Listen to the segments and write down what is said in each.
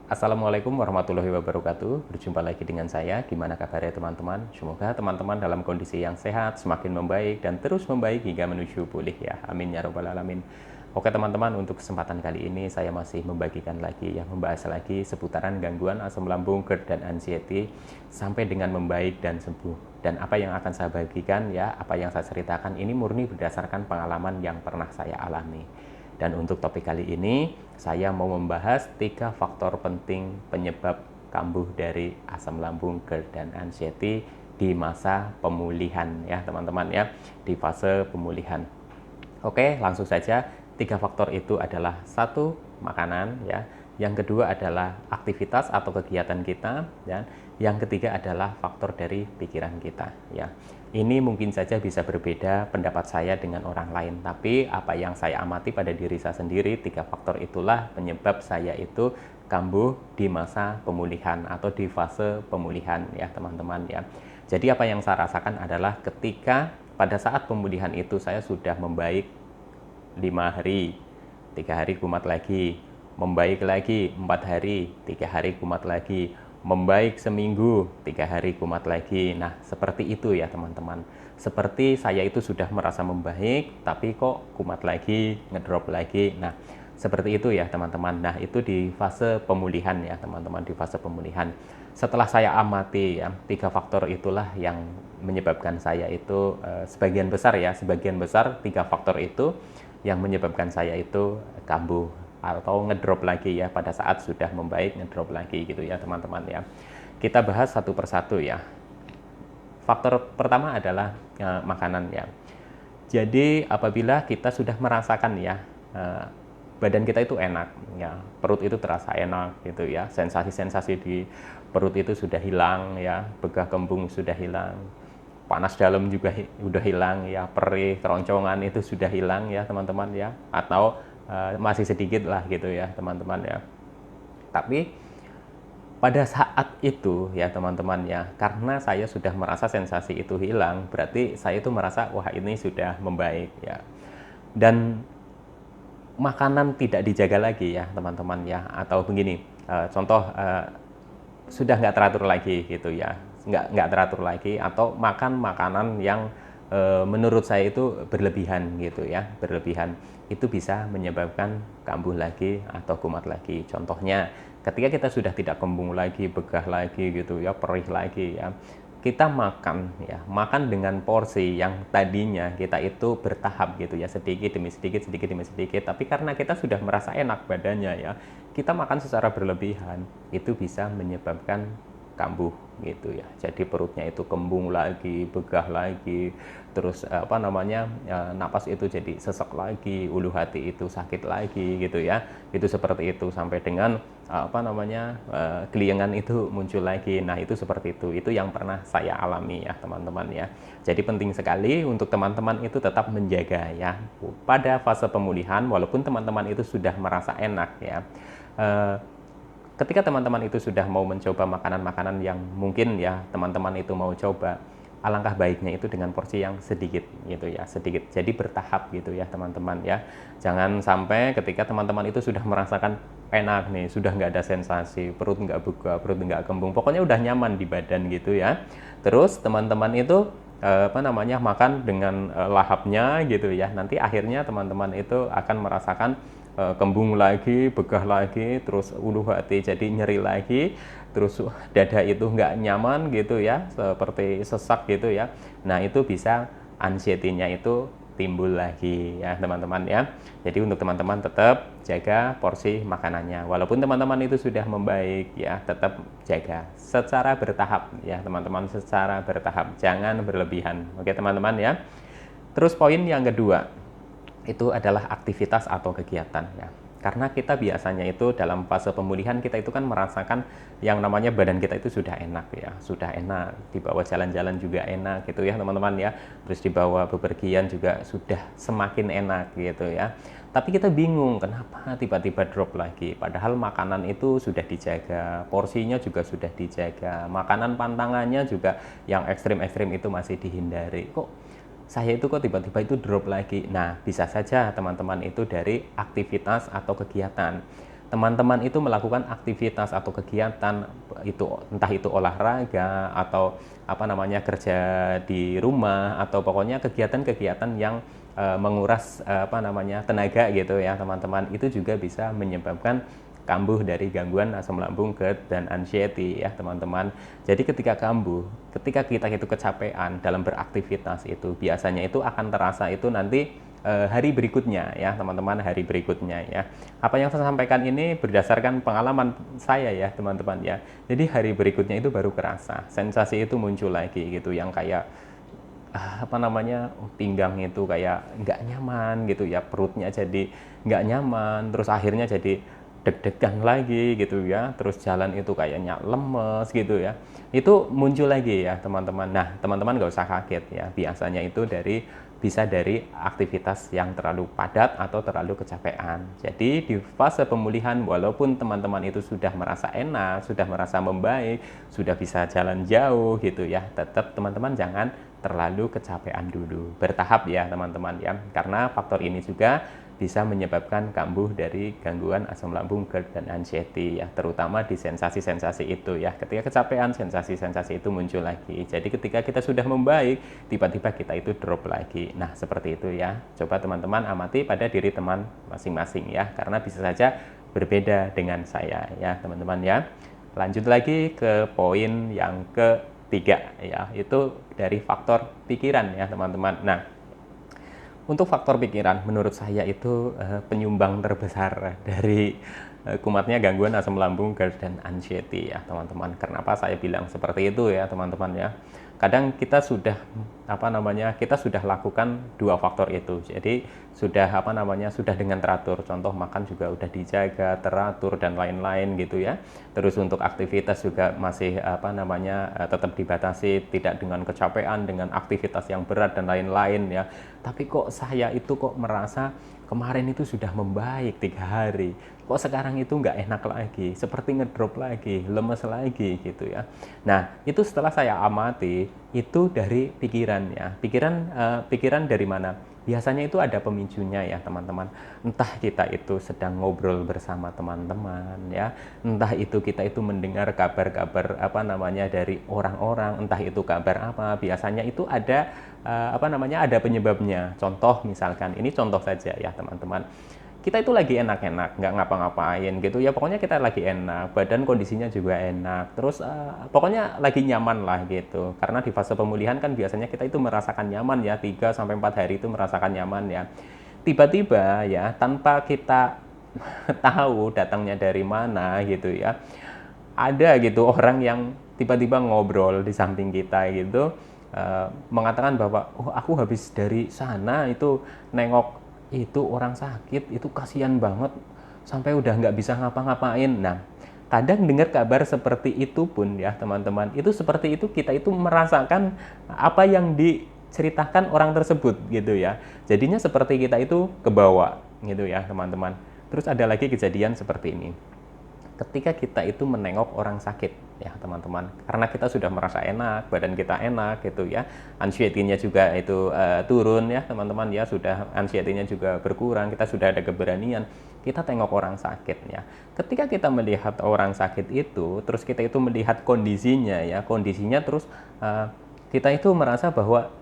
Assalamualaikum warahmatullahi wabarakatuh. Berjumpa lagi dengan saya. Gimana kabarnya teman-teman? Semoga teman-teman dalam kondisi yang sehat, semakin membaik, dan terus membaik hingga menuju pulih ya. Amin ya robbal alamin. Oke teman-teman, untuk kesempatan kali ini saya masih membagikan lagi, membahas lagi seputaran gangguan asam lambung, GERD, dan anxiety sampai dengan membaik dan sembuh. Dan apa yang akan saya bagikan ya, apa yang saya ceritakan ini murni berdasarkan pengalaman yang pernah saya alami. Dan untuk topik kali ini, saya mau membahas 3 faktor penting penyebab kambuh dari asam lambung, GERD, dan anxiety di masa pemulihan ya teman-teman ya, di fase pemulihan. Oke, langsung saja. 3 faktor itu adalah satu, makanan ya. Yang kedua adalah aktivitas atau kegiatan kita ya. Yang ketiga adalah faktor dari pikiran kita ya. Ini mungkin saja bisa berbeda pendapat saya dengan orang lain, tapi apa yang saya amati pada diri saya sendiri, 3 faktor itulah penyebab saya itu kambuh di masa pemulihan atau di fase pemulihan ya teman-teman ya. Jadi apa yang saya rasakan adalah ketika pada saat pemulihan itu saya sudah membaik 5 hari, 3 hari kumat lagi, membaik lagi 4 hari, 3 hari kumat lagi, membaik seminggu, 3 hari kumat lagi. Nah, seperti itu ya teman-teman. Seperti saya itu sudah merasa membaik, tapi kok kumat lagi, ngedrop lagi. Nah, seperti itu ya teman-teman. Nah, itu di fase pemulihan ya teman-teman, di fase pemulihan. Setelah saya amati ya, 3 faktor itulah yang menyebabkan saya itu sebagian besar 3 faktor itu yang menyebabkan saya itu kambuh atau ngedrop lagi ya, pada saat sudah membaik ngedrop lagi gitu ya teman-teman ya. Kita bahas satu persatu ya. Faktor pertama adalah makanan ya. Jadi apabila kita sudah merasakan ya badan kita itu enak ya, perut itu terasa enak gitu ya, sensasi-sensasi di perut itu sudah hilang ya, begah kembung sudah hilang, panas dalam juga udah hilang ya, perih, keroncongan itu sudah hilang ya teman-teman ya, atau masih sedikit lah gitu ya teman-teman ya. Tapi pada saat itu ya teman-teman ya, karena saya sudah merasa sensasi itu hilang, berarti saya itu merasa wah ini sudah membaik ya. Dan makanan tidak dijaga lagi ya teman-teman ya, atau begini, contoh sudah nggak teratur lagi gitu ya, nggak teratur lagi, atau makan makanan yang menurut saya itu berlebihan gitu ya, berlebihan itu bisa menyebabkan kambuh lagi atau kumat lagi. Contohnya ketika kita sudah tidak kembung lagi, begah lagi gitu ya, perih lagi ya, kita makan dengan porsi yang tadinya kita itu bertahap gitu ya, sedikit demi sedikit, sedikit demi sedikit, tapi karena kita sudah merasa enak badannya ya, kita makan secara berlebihan, itu bisa menyebabkan kambuh gitu ya. Jadi perutnya itu kembung lagi, begah lagi, terus napas itu jadi sesek lagi, ulu hati itu sakit lagi gitu ya. Itu seperti itu sampai dengan keliengan itu muncul lagi. Nah, itu seperti itu. Itu yang pernah saya alami ya, teman-teman ya. Jadi penting sekali untuk teman-teman itu tetap menjaga ya pada fase pemulihan, walaupun teman-teman itu sudah merasa enak ya. Ketika teman-teman itu sudah mau mencoba makanan-makanan yang mungkin ya teman-teman itu mau coba, alangkah baiknya itu dengan porsi yang sedikit gitu ya, sedikit. Jadi bertahap gitu ya teman-teman ya. Jangan sampai ketika teman-teman itu sudah merasakan enak nih, sudah nggak ada sensasi, perut nggak buka, perut nggak kembung, pokoknya udah nyaman di badan gitu ya. Terus teman-teman itu makan dengan lahapnya gitu ya. Nanti akhirnya teman-teman itu akan merasakan kembung lagi, begah lagi, terus ulu hati jadi nyeri lagi, terus dada itu nggak nyaman gitu ya, seperti sesak gitu ya. Nah, itu bisa anxiety-nya itu timbul lagi ya teman-teman ya. Jadi untuk teman-teman tetap jaga porsi makanannya, walaupun teman-teman itu sudah membaik ya, tetap jaga secara bertahap ya teman-teman, secara bertahap, jangan berlebihan. Oke teman-teman ya. Terus poin yang kedua itu adalah aktivitas atau kegiatan ya. Karena kita biasanya itu dalam fase pemulihan kita itu kan merasakan yang namanya badan kita itu sudah enak ya, sudah enak, dibawa jalan-jalan juga enak gitu ya teman-teman ya. Terus dibawa bepergian juga sudah semakin enak gitu ya. Tapi kita bingung kenapa tiba-tiba drop lagi. Padahal makanan itu sudah dijaga, porsinya juga sudah dijaga, makanan pantangannya juga yang ekstrim-ekstrim itu masih dihindari. Kok saya itu kok tiba-tiba itu drop lagi? Nah, bisa saja teman-teman itu dari aktivitas atau kegiatan. teman-teman itu melakukan aktivitas atau kegiatan itu, entah itu olahraga atau kerja di rumah, atau pokoknya kegiatan-kegiatan yang menguras tenaga gitu ya teman-teman, itu juga bisa menyebabkan kambuh dari gangguan asam lambung, GERD, dan anxiety ya teman-teman. Jadi ketika kambuh, ketika kita itu kecapean dalam beraktivitas, itu biasanya itu akan terasa itu nanti hari berikutnya ya teman-teman, hari berikutnya ya. Apa yang saya sampaikan ini berdasarkan pengalaman saya ya teman-teman ya. Jadi hari berikutnya itu baru kerasa, sensasi itu muncul lagi gitu, yang kayak pinggang itu kayak nggak nyaman gitu ya, perutnya jadi nggak nyaman, terus akhirnya jadi deg-degan lagi gitu ya, terus jalan itu kayaknya lemes gitu ya, itu muncul lagi ya teman-teman. Nah teman-teman nggak usah kaget ya, biasanya itu bisa dari aktivitas yang terlalu padat atau terlalu kecapean. Jadi di fase pemulihan, walaupun teman-teman itu sudah merasa enak, sudah merasa membaik, sudah bisa jalan jauh gitu ya, tetap teman-teman jangan terlalu kecapean dulu, bertahap ya teman-teman ya, karena faktor ini juga bisa menyebabkan kambuh dari gangguan asam lambung, GERD, dan anxiety ya, terutama di sensasi-sensasi itu ya. Ketika kecapean, sensasi-sensasi itu muncul lagi. Jadi ketika kita sudah membaik, tiba-tiba kita itu drop lagi. Nah seperti itu ya, coba teman-teman amati pada diri teman masing-masing ya, karena bisa saja berbeda dengan saya ya teman-teman ya. Lanjut lagi ke poin yang ketiga ya, itu dari faktor pikiran ya teman-teman. Nah untuk faktor pikiran, menurut saya itu penyumbang terbesar dari kumatnya gangguan asam lambung, GERD, dan anxiety ya teman-teman. Kenapa saya bilang seperti itu ya teman-teman ya? Kadang kita sudah kita sudah lakukan dua faktor itu. Jadi sudah sudah dengan teratur. Contoh makan juga udah dijaga, teratur, dan lain-lain gitu ya. Terus untuk aktivitas juga masih tetap dibatasi, tidak dengan kecapean, dengan aktivitas yang berat dan lain-lain ya. Tapi kok saya itu kok merasa kemarin itu sudah membaik 3 hari, kok sekarang itu nggak enak lagi, seperti ngedrop lagi, lemes lagi gitu ya. Nah itu setelah saya amati, itu dari pikiran ya. Pikiran dari mana? Biasanya itu ada pemicunya ya teman-teman. Entah kita itu sedang ngobrol bersama teman-teman ya, entah itu kita itu mendengar kabar-kabar dari orang-orang, entah itu kabar apa, biasanya itu ada ada penyebabnya. Contoh misalkan, ini contoh saja ya teman-teman, kita itu lagi enak-enak, nggak ngapa-ngapain gitu ya, pokoknya kita lagi enak, badan kondisinya juga enak, terus pokoknya lagi nyaman lah gitu. Karena di fase pemulihan kan biasanya kita itu merasakan nyaman ya, 3-4 hari itu merasakan nyaman ya. Tiba-tiba ya, tanpa kita tahu datangnya dari mana gitu ya, ada gitu orang yang tiba-tiba ngobrol di samping kita gitu, mengatakan bahwa oh aku habis dari sana itu nengok itu orang sakit, itu kasihan banget sampai udah nggak bisa ngapa-ngapain. Nah kadang dengar kabar seperti itu pun ya teman-teman, itu seperti itu kita itu merasakan apa yang diceritakan orang tersebut gitu ya, jadinya seperti kita itu kebawa gitu ya teman-teman. Terus ada lagi kejadian seperti ini, ketika kita itu menengok orang sakit ya teman-teman, karena kita sudah merasa enak, badan kita enak gitu ya, anxiety-nya juga itu turun ya teman-teman ya, sudah anxiety-nya juga berkurang, kita sudah ada keberanian, kita tengok orang sakit ya. Ketika kita melihat orang sakit itu, terus kita itu melihat kondisinya ya, terus kita itu merasa bahwa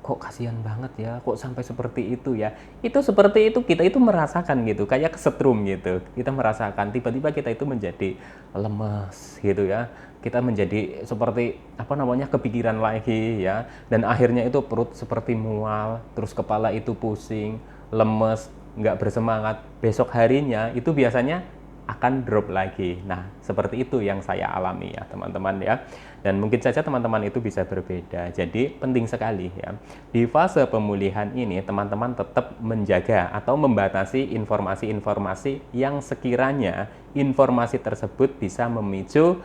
kok kasihan banget ya, kok sampai seperti itu ya. Itu seperti itu, kita itu merasakan gitu, kayak kesetrum gitu. Kita merasakan, tiba-tiba kita itu menjadi lemes gitu ya. Kita menjadi seperti kepikiran lagi ya. Dan akhirnya itu perut seperti mual, terus kepala itu pusing, lemes, nggak bersemangat. Besok harinya itu biasanya akan drop lagi. Nah, seperti itu yang saya alami ya, teman-teman ya. Dan mungkin saja teman-teman itu bisa berbeda. Jadi, penting sekali ya. Di fase pemulihan ini, teman-teman tetap menjaga atau membatasi informasi-informasi yang sekiranya informasi tersebut bisa memicu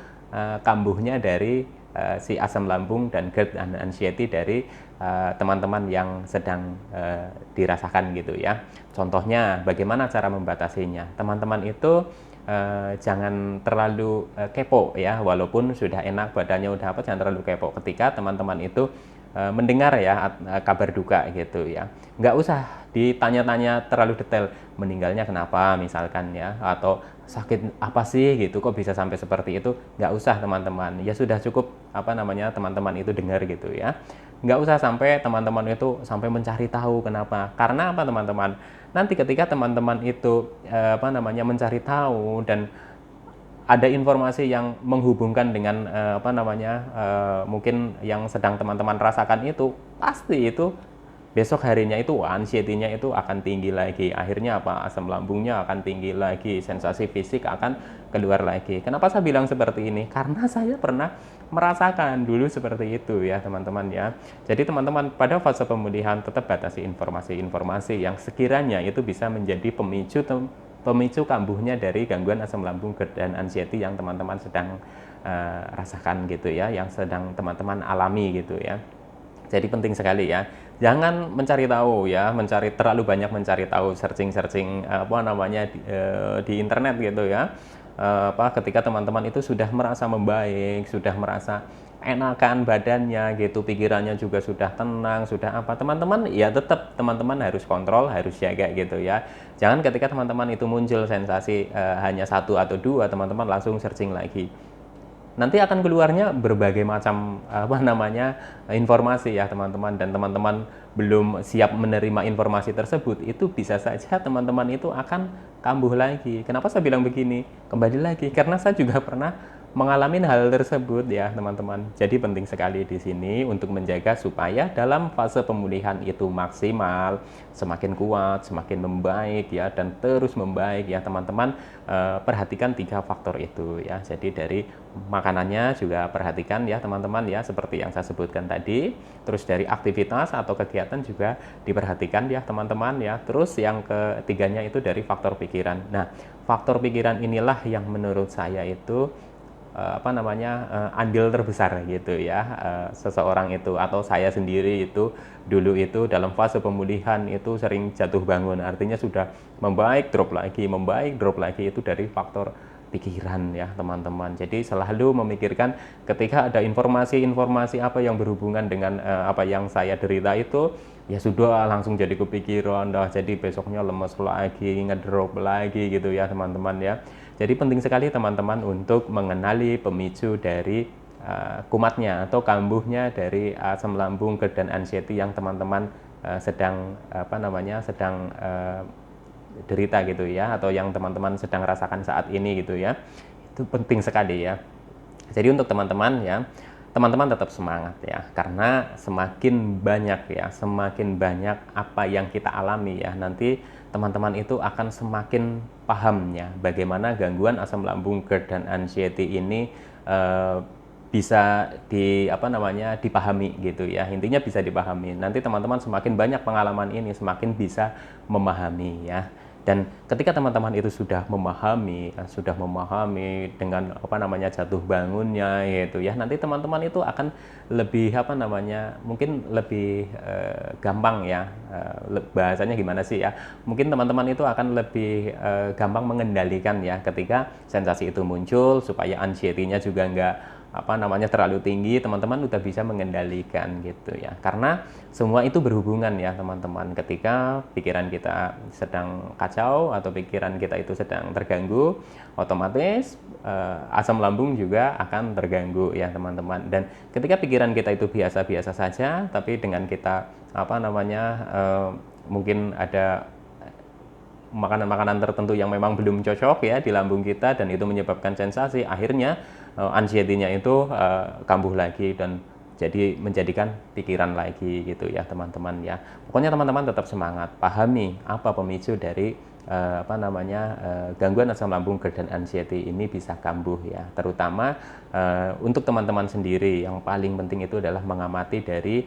kambuhnya dari si asam lambung dan GERD dan anxiety dari teman-teman yang sedang dirasakan gitu ya. Contohnya, bagaimana cara membatasinya? Teman-teman itu jangan terlalu kepo ya, walaupun sudah enak badannya udah jangan terlalu kepo ketika teman-teman itu mendengar ya kabar duka gitu ya. Nggak usah ditanya-tanya terlalu detail, meninggalnya kenapa misalkan ya, atau sakit apa sih gitu, kok bisa sampai seperti itu? Nggak usah teman-teman, ya sudah cukup teman-teman itu dengar gitu ya. Nggak usah sampai teman-teman itu sampai mencari tahu kenapa. Karena apa teman-teman? Nanti ketika teman-teman itu mencari tahu dan ada informasi yang menghubungkan dengan mungkin yang sedang teman-teman rasakan itu, pasti itu besok harinya itu anxiety-nya itu akan tinggi lagi. Akhirnya apa? Asam lambungnya akan tinggi lagi, sensasi fisik akan keluar lagi. Kenapa saya bilang seperti ini? Karena saya pernah merasakan dulu seperti itu ya teman-teman ya. Jadi teman-teman pada fase pemulihan tetap batasi informasi-informasi yang sekiranya itu bisa menjadi pemicu kambuhnya dari gangguan asam lambung, GERD dan anxiety yang teman-teman sedang rasakan gitu ya, yang sedang teman-teman alami gitu ya. Jadi penting sekali ya, jangan mencari tahu ya, terlalu banyak mencari tahu, searching di internet gitu ya. Ketika teman-teman itu sudah merasa membaik, sudah merasa enakan badannya gitu, pikirannya juga sudah tenang, sudah teman-teman ya tetap teman-teman harus kontrol, harus jaga gitu ya. Jangan ketika teman-teman itu muncul sensasi hanya satu atau dua, teman-teman langsung searching lagi. Nanti akan keluarnya berbagai macam informasi ya teman-teman, dan teman-teman belum siap menerima informasi tersebut, itu bisa saja teman-teman itu akan kambuh lagi. Kenapa saya bilang begini? Kembali lagi karena saya juga pernah mengalami hal tersebut ya teman-teman. Jadi penting sekali di sini untuk menjaga supaya dalam fase pemulihan itu maksimal, semakin kuat, semakin membaik ya, dan terus membaik ya teman-teman. Perhatikan 3 faktor itu ya. Jadi dari makanannya juga perhatikan ya teman-teman ya, seperti yang saya sebutkan tadi. Terus dari aktivitas atau kegiatan juga diperhatikan ya teman-teman ya. Terus yang ketiganya itu dari faktor pikiran. Nah, faktor pikiran inilah yang menurut saya itu andil terbesar gitu ya, seseorang itu atau saya sendiri itu dulu itu dalam fase pemulihan itu sering jatuh bangun, artinya sudah membaik drop lagi itu dari faktor pikiran ya teman-teman. Jadi selalu memikirkan ketika ada informasi apa yang berhubungan dengan apa yang saya derita itu, ya sudah langsung jadi kepikiran, jadi besoknya lemes lagi, ngedrop lagi gitu ya teman-teman ya. Jadi penting sekali teman-teman untuk mengenali pemicu dari kumatnya atau kambuhnya dari asam lambung, GERD dan anxiety yang teman-teman sedang derita gitu ya, atau yang teman-teman sedang rasakan saat ini gitu ya. Itu penting sekali ya. Jadi untuk teman-teman ya, teman-teman tetap semangat ya, karena semakin banyak apa yang kita alami ya, nanti teman-teman itu akan semakin paham ya bagaimana gangguan asam lambung, GERD dan anxiety ini bisa dipahami gitu ya. Intinya bisa dipahami. Nanti teman-teman semakin banyak pengalaman ini, semakin bisa memahami ya. Dan ketika teman-teman itu sudah memahami dengan jatuh bangunnya gitu ya, nanti teman-teman itu akan lebih mungkin lebih gampang ya, bahasanya gimana sih ya, mungkin teman-teman itu akan lebih gampang mengendalikan ya ketika sensasi itu muncul, supaya anxiety-nya juga nggak terlalu tinggi, teman-teman udah bisa mengendalikan gitu ya. Karena semua itu berhubungan ya teman-teman. Ketika pikiran kita sedang kacau atau pikiran kita itu sedang terganggu, otomatis asam lambung juga akan terganggu ya teman-teman. Dan ketika pikiran kita itu biasa-biasa saja, tapi dengan kita mungkin ada makanan-makanan tertentu yang memang belum cocok ya di lambung kita, dan itu menyebabkan sensasi, akhirnya anxiety-nya itu kambuh lagi dan jadi menjadikan pikiran lagi gitu ya teman-teman ya. Pokoknya teman-teman tetap semangat, pahami apa pemicu dari gangguan asam lambung, GERD dan anxiety ini bisa kambuh ya. Terutama untuk teman-teman sendiri, yang paling penting itu adalah mengamati dari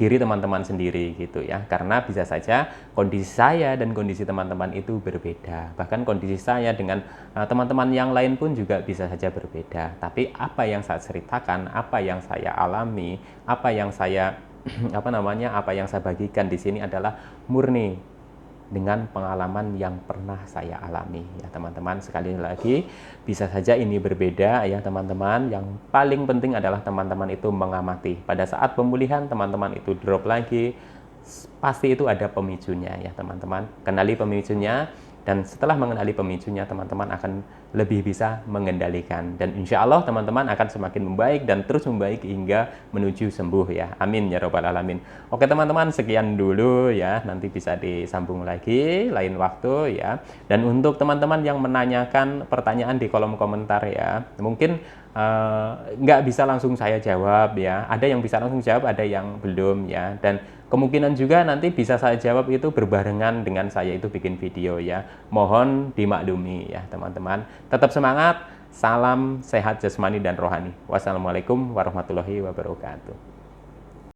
diri teman-teman sendiri gitu ya, karena bisa saja kondisi saya dan kondisi teman-teman itu berbeda, bahkan kondisi saya dengan teman-teman yang lain pun juga bisa saja berbeda. Tapi apa yang saya ceritakan, apa yang saya alami, apa yang saya apa yang saya bagikan di sini adalah murni dengan pengalaman yang pernah saya alami ya teman-teman. Sekali lagi, bisa saja ini berbeda ya teman-teman. Yang paling penting adalah teman-teman itu mengamati. Pada saat pemulihan teman-teman itu drop lagi, pasti itu ada pemicunya ya teman-teman. Kenali pemicunya Dan setelah mengenali pemicunya, teman-teman akan lebih bisa mengendalikan. Dan insya Allah teman-teman akan semakin membaik dan terus membaik hingga menuju sembuh ya. Amin ya robbal alamin. Oke teman-teman, sekian dulu ya. Nanti bisa disambung lagi lain waktu ya. Dan untuk teman-teman yang menanyakan pertanyaan di kolom komentar ya, mungkin nggak bisa langsung saya jawab ya. Ada yang bisa langsung jawab, ada yang belum ya. Dan kemungkinan juga nanti bisa saya jawab itu berbarengan dengan saya itu bikin video ya. Mohon dimaklumi ya teman-teman. Tetap semangat, salam sehat jasmani dan rohani. Wassalamualaikum warahmatullahi wabarakatuh.